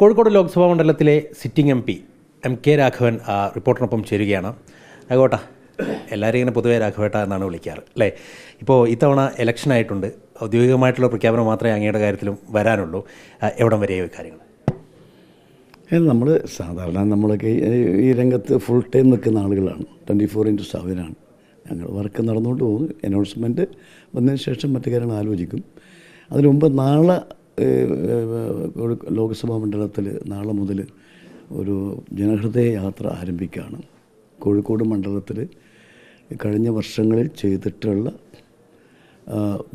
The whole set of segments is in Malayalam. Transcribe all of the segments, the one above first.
കോഴിക്കോട് ലോക്സഭാ മണ്ഡലത്തിലെ സിറ്റിംഗ് എം കെ രാഘവൻ റിപ്പോർട്ടിനൊപ്പം ചേരുകയാണ്. രാഘവേട്ട, എല്ലാവരും ഇങ്ങനെ പൊതുവേ രാഘവേട്ട എന്നാണ് വിളിക്കാറ് അല്ലേ? ഇപ്പോൾ ഇത്തവണ ഇലക്ഷനായിട്ടുണ്ട്. ഔദ്യോഗികമായിട്ടുള്ള പ്രഖ്യാപനം മാത്രമേ അങ്ങയുടെ കാര്യത്തിലും വരാനുള്ളൂ. എവിടം വരെയോ കാര്യങ്ങൾ? നമ്മൾ സാധാരണ നമ്മളൊക്കെ ഈ രംഗത്ത് ഫുൾ ടൈം നിൽക്കുന്ന ആളുകളാണ്. 24/7 ഞങ്ങൾ വർക്ക് നടന്നുകൊണ്ട് പോകുന്നു. അനൗൺസ്മെൻറ്റ് വന്നതിന് ശേഷം മറ്റു കാര്യങ്ങൾ ആലോചിക്കും. അതിനു മുമ്പ് നാളെ ലോക്സഭാ മണ്ഡലത്തിൽ നാളെ മുതൽ ഒരു ജനഹൃദയ യാത്ര ആരംഭിക്കുകയാണ്. കോഴിക്കോട് മണ്ഡലത്തിൽ കഴിഞ്ഞ വർഷങ്ങളിൽ ചെയ്തിട്ടുള്ള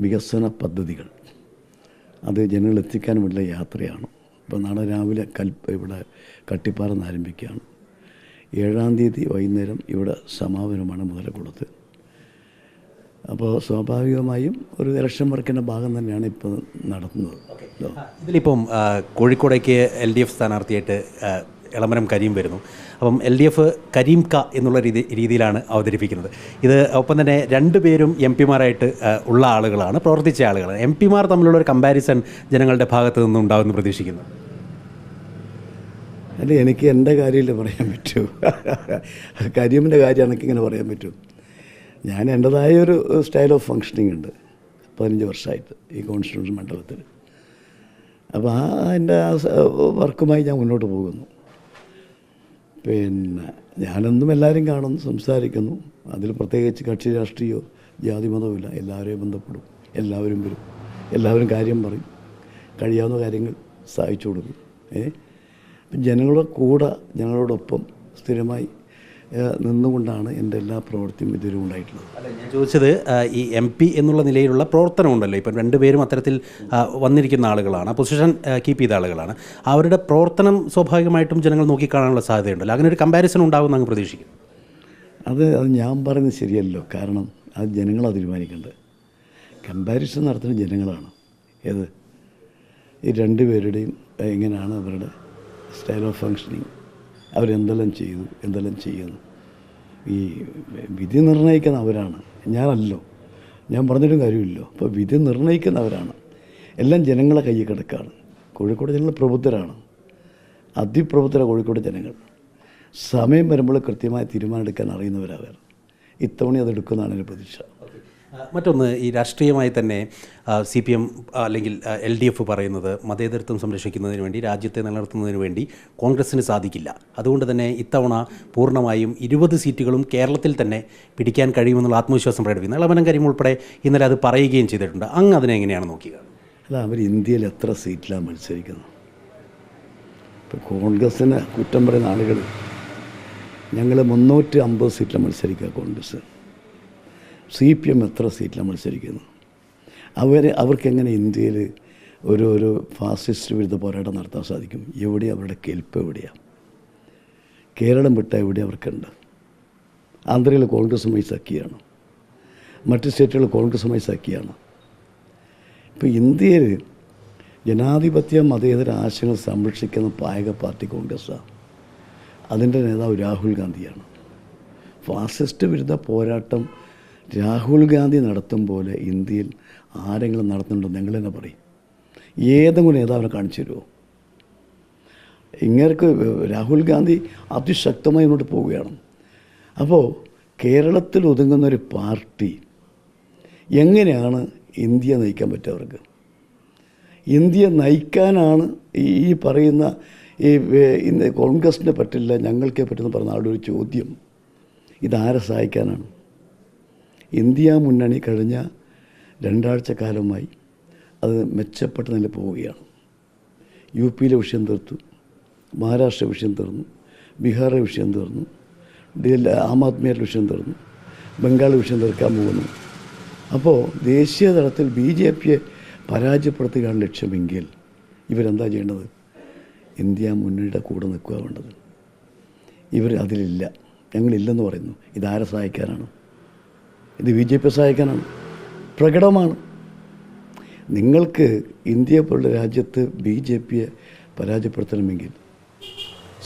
വികസന പദ്ധതികൾ അത് ജനങ്ങളെത്തിക്കാൻ വേണ്ടിയുള്ള യാത്രയാണ്. ഇപ്പോൾ നാളെ രാവിലെ ഇവിടെ കട്ടിപ്പാറ നിന്ന് ആരംഭിക്കുകയാണ്. 7-ാം തീയതി വൈകുന്നേരം ഇവിടെ സമാപനമാണ് മുതലക്കുളത്ത്. അപ്പോൾ സ്വാഭാവികമായും ഒരു ഇലക്ഷൻ വർക്കിൻ്റെ ഭാഗം തന്നെയാണ് ഇപ്പോൾ നടത്തുന്നത്. ഇതിലിപ്പം കോഴിക്കോടേക്ക് LDF സ്ഥാനാർത്ഥിയായിട്ട് എളമരം കരീം വരുന്നു. അപ്പം LDF കരീം ക എന്നുള്ള രീതിയിലാണ് അവതരിപ്പിക്കുന്നത്. ഇത് ഒപ്പം തന്നെ രണ്ടുപേരും MP-മാരായിട്ട് ഉള്ള ആളുകളാണ്, പ്രവർത്തിച്ച ആളുകളാണ്. MP-മാർ തമ്മിലുള്ള ഒരു കമ്പാരിസൺ ജനങ്ങളുടെ ഭാഗത്തു നിന്നും ഉണ്ടാകുമെന്ന് പ്രതീക്ഷിക്കുന്നു. അല്ല, എനിക്ക് എൻ്റെ കാര്യമല്ലേ പറയാൻ പറ്റൂ. കരീമിൻ്റെ കാര്യം എനിക്കിങ്ങനെ പറയാൻ പറ്റൂ. ഞാൻ എൻ്റെതായൊരു സ്റ്റൈൽ ഓഫ് ഫങ്ഷനിങ് ഉണ്ട് 15 വർഷമായിട്ട് ഈ കോൺസ്റ്റിറ്റ്യൂഷൻ മണ്ഡലത്തിൽ. അപ്പോൾ എൻ്റെ വർക്കുമായി ഞാൻ മുന്നോട്ട് പോകുന്നു. പിന്നെ ഞാനെന്നും എല്ലാവരും കാണുന്നു, സംസാരിക്കുന്നു. അതിൽ പ്രത്യേകിച്ച് കക്ഷി രാഷ്ട്രീയമോ ജാതി മതവുമില്ല. എല്ലാവരെയും ബന്ധപ്പെടും, എല്ലാവരും വരും, എല്ലാവരും കാര്യം പറയും, കഴിയാവുന്ന കാര്യങ്ങൾ സഹായിച്ചു കൊടുക്കും. ജനങ്ങളുടെ കൂടെ ഞങ്ങളോടൊപ്പം സ്ഥിരമായി നിന്നുകൊണ്ടാണ് എൻ്റെ എല്ലാ പ്രവൃത്തിയും ഇതുവരെ ഉണ്ടായിട്ടുള്ളത്. അല്ല, ഞാൻ ചോദിച്ചത് ഈ MP എന്നുള്ള നിലയിലുള്ള പ്രവർത്തനം ഉണ്ടല്ലോ. ഇപ്പം രണ്ടുപേരും അത്തരത്തിൽ വന്നിരിക്കുന്ന ആളുകളാണ്, പൊസിഷൻ കീപ്പ് ചെയ്ത ആളുകളാണ്. അവരുടെ പ്രവർത്തനം സ്വാഭാവികമായിട്ടും ജനങ്ങൾ നോക്കിക്കാണാനുള്ള സാധ്യതയുണ്ടല്ലോ. അങ്ങനെ ഒരു കമ്പാരിസൺ ഉണ്ടാകുമെന്ന് അങ്ങ് പ്രതീക്ഷിക്കും. അത് ഞാൻ പറയുന്നത് ശരിയല്ലോ. കാരണം അത് ജനങ്ങളാണ് തീരുമാനിക്കേണ്ടത്. കമ്പാരിസൺ നടത്തുന്ന ജനങ്ങളാണ്. ഏത് ഈ രണ്ടുപേരുടെയും എങ്ങനെയാണ് അവരുടെ സ്റ്റൈൽ ഓഫ് ഫങ്ഷനിങ്, അവരെന്തെല്ലാം ചെയ്തു, എന്തെല്ലാം ചെയ്യുന്നു, ഈ വിധി നിർണ്ണയിക്കുന്ന അവരാണ്, ഞാനല്ലോ. ഞാൻ പറഞ്ഞിട്ടും കാര്യമില്ലോ. അപ്പോൾ വിധി നിർണ്ണയിക്കുന്നവരാണ്. എല്ലാം ജനങ്ങളെ കയ്യിൽ കിടക്കുകയാണ്. കോഴിക്കോട് ജനങ്ങൾ പ്രബുദ്ധരാണ്, അതിപ്രബുദ്ധര കോഴിക്കോട് ജനങ്ങൾ. സമയം വരുമ്പോൾ കൃത്യമായ തീരുമാനം എടുക്കാൻ അറിയുന്നവരവർ. ഇത്തവണ അതെടുക്കുന്നതാണ് എൻ്റെ പ്രതീക്ഷ. മറ്റൊന്ന്, ഈ രാഷ്ട്രീയമായി തന്നെ CPM അല്ലെങ്കിൽ LDF പറയുന്നത് മതേതരത്വം സംരക്ഷിക്കുന്നതിന് വേണ്ടി, രാജ്യത്തെ നിലനിർത്തുന്നതിന് വേണ്ടി കോൺഗ്രസ്സിന് സാധിക്കില്ല. അതുകൊണ്ട് തന്നെ ഇത്തവണ പൂർണ്ണമായും 20 സീറ്റുകളും കേരളത്തിൽ തന്നെ പിടിക്കാൻ കഴിയുമെന്നുള്ള ആത്മവിശ്വാസം പ്രകടിപ്പിക്കുന്നു. എളമരം കരീം ഉൾപ്പെടെ ഇന്നലെ അത് പറയുകയും ചെയ്തിട്ടുണ്ട്. അങ്ങ് അതിനെ എങ്ങനെയാണ് നോക്കിയത്? അല്ല, അവർ ഇന്ത്യയിൽ എത്ര സീറ്റിലാണ് മത്സരിക്കുന്നത്? ഇപ്പോൾ കോൺഗ്രസ്സിന് കുറ്റം പറയുന്ന ആളുകൾ, ഞങ്ങൾ 350 സീറ്റിലാണ് മത്സരിക്കുക കോൺഗ്രസ്. CPM എത്ര സീറ്റിലാണ് മത്സരിക്കുന്നത്? അവർക്കെങ്ങനെ ഇന്ത്യയിൽ ഒരു ഫാസിസ്റ്റ് വിരുദ്ധ പോരാട്ടം നടത്താൻ സാധിക്കും? എവിടെയാണ് അവരുടെ കെൽപ്പ്? എവിടെയാണ്? കേരളം വിട്ട എവിടെ അവർക്കുണ്ട്? ആന്ധ്രയിൽ കോൺഗ്രസുമായി സഖ്യമാണ്, മറ്റ് സ്റ്റേറ്റുകൾ കോൺഗ്രസുമായി സഖ്യമാണ്. ഇപ്പോൾ ഇന്ത്യയിൽ ജനാധിപത്യ മതേതര ആശയങ്ങൾ സംരക്ഷിക്കുന്ന പായക പാർട്ടി കോൺഗ്രസ്സാണ്. അതിൻ്റെ നേതാവ് രാഹുൽ ഗാന്ധിയാണ്. ഫാസിസ്റ്റ് വിരുദ്ധ പോരാട്ടം രാഹുൽ ഗാന്ധി നടത്തും പോലെ ഇന്ത്യയിൽ ആരെങ്കിലും നടത്തുന്നുണ്ടോ? നിങ്ങൾ തന്നെ പറയും. ഏതെങ്കിലും നേതാവിനെ കാണിച്ചു തരുമോ? ഇങ്ങർക്ക് രാഹുൽ ഗാന്ധി അതിശക്തമായി മുന്നോട്ട് പോവുകയാണ്. അപ്പോൾ കേരളത്തിൽ ഒതുങ്ങുന്നൊരു പാർട്ടി എങ്ങനെയാണ് ഇന്ത്യ നയിക്കാൻ പറ്റുക? അവർക്ക് ഇന്ത്യ നയിക്കാനാണ് ഈ പറയുന്ന ഇന്ന് കോൺഗ്രസിന് പറ്റില്ല, ഞങ്ങൾക്കേ പറ്റുന്ന പറഞ്ഞ ആളുടെ ഒരു ചോദ്യം. ഇതാരെ സഹായിക്കാനാണ്? ഇന്ത്യ മുന്നണി കഴിഞ്ഞ 2 ആഴ്ച കാലമായി അത് മെച്ചപ്പെട്ട നില പോവുകയാണ്. UP വിഷയം തീർത്തു, മഹാരാഷ്ട്ര വിഷയം തീർന്നു, ബീഹാറിലെ വിഷയം തീർന്നു, ആം ആദ്മിയുടെ വിഷയം തീർന്നു, ബംഗാൾ വിഷയം തീർക്കാൻ പോകുന്നു. അപ്പോൾ ദേശീയ തലത്തിൽ BJPയെ പരാജയപ്പെടുത്തുകയാണ് ലക്ഷ്യമെങ്കിൽ ഇവരെന്താ ചെയ്യേണ്ടത്? ഇന്ത്യ മുന്നണിയുടെ കൂടെ നിൽക്കുക വേണ്ടത്. ഇവർ അതിലില്ല, ഞങ്ങളില്ലെന്ന് പറയുന്നു. ഇതാരെ സഹായിക്കാനാണ്? ഇത് BJP സഹായിക്കാനാണ്? പ്രകടമാണ്. നിങ്ങൾക്ക് ഇന്ത്യ പോലുള്ള രാജ്യത്ത് BJPയെ പരാജയപ്പെടുത്തണമെങ്കിൽ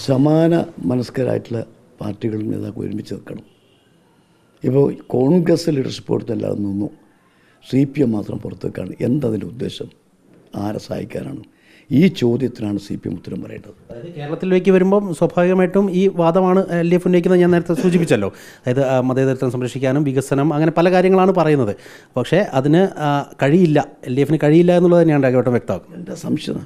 സമാന മനസ്കരായിട്ടുള്ള പാർട്ടികളും നേതാക്കൾ ഒരുമിച്ച് നിൽക്കണം. ഇപ്പോൾ കോൺഗ്രസ് ലീഡർഷിപ്പ് കൊടുത്തല്ലാതെ നിന്നു CPM മാത്രം പുറത്തേക്കാണ്. എന്തതിൻ്റെ ഉദ്ദേശം? ആരെ സഹായിക്കാനാണ്? ഈ ചോദ്യത്തിനാണ് CPM ഉത്തരം പറയേണ്ടത്. അതായത് കേരളത്തിലേക്ക് വരുമ്പം സ്വാഭാവികമായിട്ടും ഈ വാദമാണ് LDF ഉന്നയിക്കുന്നത്. ഞാൻ നേരത്തെ സൂചിപ്പിച്ചല്ലോ, അതായത് മതേതരത്വം സംരക്ഷിക്കാനും വികസനം അങ്ങനെ പല കാര്യങ്ങളാണ് പറയുന്നത്. പക്ഷേ അതിന് കഴിയില്ല, LDF കഴിയില്ല എന്നുള്ളത് തന്നെയാണ് രാഘവേട്ടൻ വ്യക്തമാക്കുന്നത്. എൻ്റെ സംശയം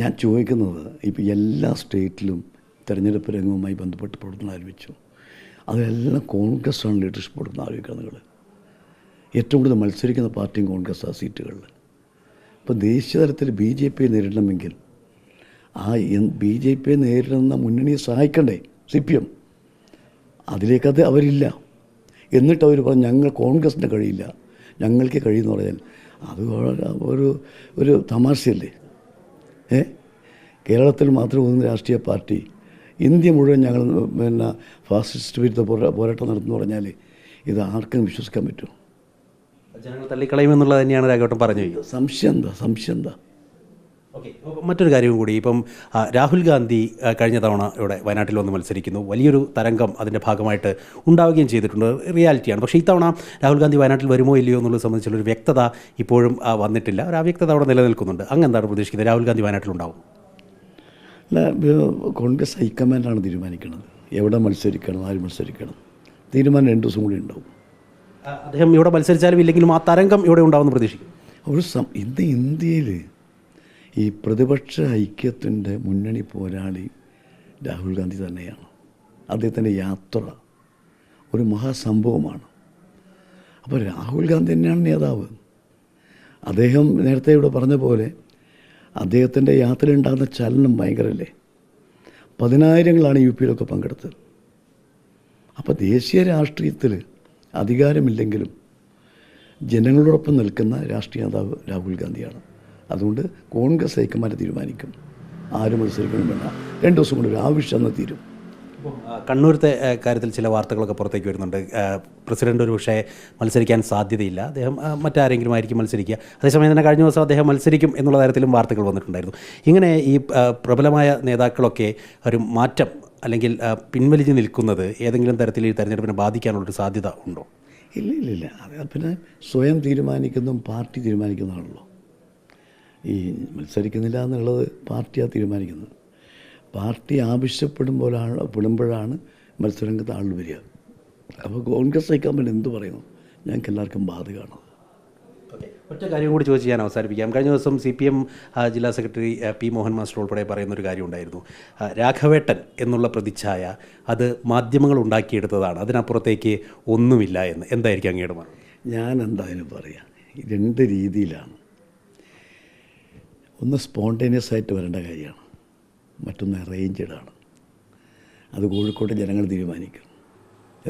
ഞാൻ ചോദിക്കുന്നത്, ഇപ്പോൾ എല്ലാ സ്റ്റേറ്റിലും തെരഞ്ഞെടുപ്പ് രംഗവുമായി ബന്ധപ്പെട്ട് പ്രവർത്തനം ആരംഭിച്ചു. അതിലെല്ലാം കോൺഗ്രസ്സാണ് ലീഡർഷിപ്പ് കൊടുക്കുന്നത്. ആലോചിക്കുന്നത് നിങ്ങൾ ഏറ്റവും കൂടുതൽ മത്സരിക്കുന്ന പാർട്ടിയും കോൺഗ്രസ് ആ സീറ്റുകളിൽ. ഇപ്പോൾ ദേശീയ തലത്തിൽ BJP നേരിടണമെങ്കിൽ ആ BJP നേരിടുന്ന മുന്നണിയെ സഹായിക്കണ്ടേ CPM? അതിലേക്കത് അവരില്ല. എന്നിട്ട് അവർ പറഞ്ഞു ഞങ്ങൾ കോൺഗ്രസിന് കഴിയില്ല, ഞങ്ങൾക്ക് കഴിയുമെന്ന് പറഞ്ഞാൽ അത് ഒരു തമാശയല്ലേ? കേരളത്തിൽ മാത്രം ഒന്നും രാഷ്ട്രീയ പാർട്ടി ഇന്ത്യ മുഴുവൻ ഞങ്ങൾ ഫാസിസ്റ്റ് വിരുദ്ധ പോരാട്ടം നടത്തുന്നു പറഞ്ഞാൽ ഇത് ആർക്കും വിശ്വസിക്കാൻ പറ്റുമോ? ജനങ്ങൾ തള്ളിക്കളയുമെന്നുള്ളത് തന്നെയാണ് രാഘവേട്ടൻ പറഞ്ഞു. സംശയം എന്താ? ഓക്കെ, മറ്റൊരു കാര്യവും കൂടി. ഇപ്പം രാഹുൽ ഗാന്ധി കഴിഞ്ഞ തവണ ഇവിടെ വയനാട്ടിൽ വന്ന് മത്സരിക്കുന്നു. വലിയൊരു തരംഗം അതിൻ്റെ ഭാഗമായിട്ട് ഉണ്ടാവുകയും ചെയ്തിട്ടുണ്ട്, റിയാലിറ്റിയാണ്. പക്ഷേ ഇത്തവണ രാഹുൽ ഗാന്ധി വയനാട്ടിൽ വരുമോ ഇല്ലയോ എന്നുള്ളത് സംബന്ധിച്ചുള്ളൊരു വ്യക്തത ഇപ്പോഴും വന്നിട്ടില്ല. ഒരു അവ്യക്തത അവിടെ നിലനിൽക്കുന്നുണ്ട്. അങ്ങ് എന്താണ് പ്രതീക്ഷിക്കുന്നത്? രാഹുൽ ഗാന്ധി വയനാട്ടിലുണ്ടാവും? അല്ല, കോൺഗ്രസ് ഹൈക്കമാൻഡാണ് തീരുമാനിക്കുന്നത് എവിടെ മത്സരിക്കണം, ആര് മത്സരിക്കണം. തീരുമാനം 2 ദിവസം കൂടി ഉണ്ടാവും. അദ്ദേഹം ഇവിടെ മത്സരിച്ചാലും ഇല്ലെങ്കിലും ആ തരംഗം ഇവിടെ ഉണ്ടാവുമെന്ന് പ്രതീക്ഷിക്കും. ഇന്ന് ഇന്ത്യയിൽ ഈ പ്രതിപക്ഷ ഐക്യത്തിൻ്റെ മുന്നണി പോരാളി രാഹുൽ ഗാന്ധി തന്നെയാണ്. അദ്ദേഹത്തിൻ്റെ യാത്ര ഒരു മഹാസംഭവമാണ്. അപ്പോൾ രാഹുൽ ഗാന്ധി തന്നെയാണ് നേതാവ്. അദ്ദേഹം നേരത്തെ ഇവിടെ പറഞ്ഞ പോലെ അദ്ദേഹത്തിൻ്റെ യാത്രയിലുണ്ടാകുന്ന ചലനം ഭയങ്കരമല്ലേ? 10,000ങ്ങളാണ് UP പങ്കെടുത്തത്. അപ്പോൾ ദേശീയ രാഷ്ട്രീയത്തിൽ അധികാരമില്ലെങ്കിലും ജനങ്ങളോടൊപ്പം നിൽക്കുന്ന രാഷ്ട്രീയ നേതാവ് രാഹുൽ ഗാന്ധിയാണ്. അതുകൊണ്ട് കോൺഗ്രസ് ഹൈക്കമാൻഡ് തീരുമാനിക്കും ആര് മത്സരിക്കണം വേണ്ട. 2 ദിവസം കൊണ്ട് ഒരു ആവശ്യം അന്ന് തീരും. കണ്ണൂരത്തെ കാര്യത്തിൽ ചില വാർത്തകളൊക്കെ പുറത്തേക്ക് വരുന്നുണ്ട്. പ്രസിഡന്റ് ഒരു പക്ഷേ മത്സരിക്കാൻ സാധ്യതയില്ല, അദ്ദേഹം മറ്റാരെങ്കിലും ആയിരിക്കും മത്സരിക്കുക. അതേസമയം തന്നെ കഴിഞ്ഞ ദിവസം അദ്ദേഹം മത്സരിക്കും എന്നുള്ള കാര്യത്തിലും വാർത്തകൾ വന്നിട്ടുണ്ടായിരുന്നു. ഇങ്ങനെ ഈ പ്രബലമായ നേതാക്കളൊക്കെ ഒരു മാറ്റം അല്ലെങ്കിൽ പിൻവലിഞ്ഞ് നിൽക്കുന്നത് ഏതെങ്കിലും തരത്തിൽ ഈ തെരഞ്ഞെടുപ്പിനെ ബാധിക്കാനുള്ളൊരു സാധ്യത ഉണ്ടോ? ഇല്ല. അത് പിന്നെ സ്വയം തീരുമാനിക്കുന്നതും പാർട്ടി തീരുമാനിക്കുന്നതാണല്ലോ. ഈ മത്സരിക്കുന്നില്ല എന്നുള്ളത് പാർട്ടിയാണ് തീരുമാനിക്കുന്നത്. പാർട്ടി ആവശ്യപ്പെടുമ്പോഴാണ് മത്സരരംഗത്ത് ആൾ വരിക. അപ്പോൾ കോൺഗ്രസ് ഹൈക്കമാൻഡ് എന്ത് പറയുന്നു? ഞങ്ങൾക്ക് എല്ലാവർക്കും ബാധകമാണ്. ഒറ്റ കാര്യം കൂടി ചോദിച്ച് ഞാൻ അവസാനിപ്പിക്കാം. കഴിഞ്ഞ ദിവസം CPM ജില്ലാ സെക്രട്ടറി P. മോഹൻ മാസ്റ്റർ ഉൾപ്പെടെ പറയുന്നൊരു കാര്യം ഉണ്ടായിരുന്നു. രാഘവേട്ടൻ എന്നുള്ള പ്രതിച്ഛായ അത് മാധ്യമങ്ങൾ ഉണ്ടാക്കിയെടുത്തതാണ്, അതിനപ്പുറത്തേക്ക് ഒന്നുമില്ല എന്ന്. എന്തായിരിക്കും അങ്ങയുടെ മറുപടി? ഞാൻ എന്തായാലും പറയാം, 2 രീതിയിലാണ്. ഒന്ന് സ്പോണ്ടേനിയസ് ആയിട്ട് വരേണ്ട കാര്യമാണ്, മറ്റൊന്ന് അറേഞ്ച്ഡാണ്. അത് കോഴിക്കോട്ടെ ജനങ്ങൾ തീരുമാനിക്കും.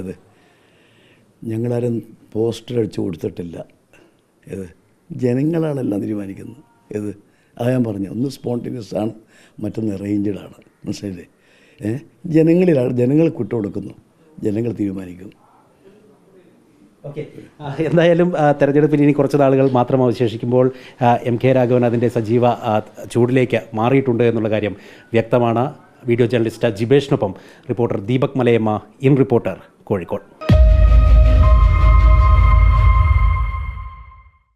അത് ഞങ്ങളാരും പോസ്റ്റർ അടിച്ചു കൊടുത്തിട്ടില്ല. ജനങ്ങളാണെല്ലാം തീരുമാനിക്കുന്നത്. അത് ഞാൻ പറഞ്ഞു, ഒന്ന് സ്പോണ്ടേനിയസ് ആണ്, മറ്റൊന്ന് അറേഞ്ച്ഡാണ്. മനസ്സിലായില്ലേ? ജനങ്ങൾക്ക് വിട്ടുകൊടുക്കുന്നു, ജനങ്ങൾ തീരുമാനിക്കുന്നു. ഓക്കെ, എന്തായാലും തെരഞ്ഞെടുപ്പിൽ ഇനി കുറച്ച് നാളുകൾ മാത്രം അവശേഷിക്കുമ്പോൾ MK രാഘവൻ അതിൻ്റെ സജീവ ചൂടിലേക്ക് മാറിയിട്ടുണ്ട് എന്നുള്ള കാര്യം വ്യക്തമാണ്. വീഡിയോ ജേർണലിസ്റ്റ് ജിബേഷിനൊപ്പം reporter Deepak Malayamma, in reporter, Kozhikode.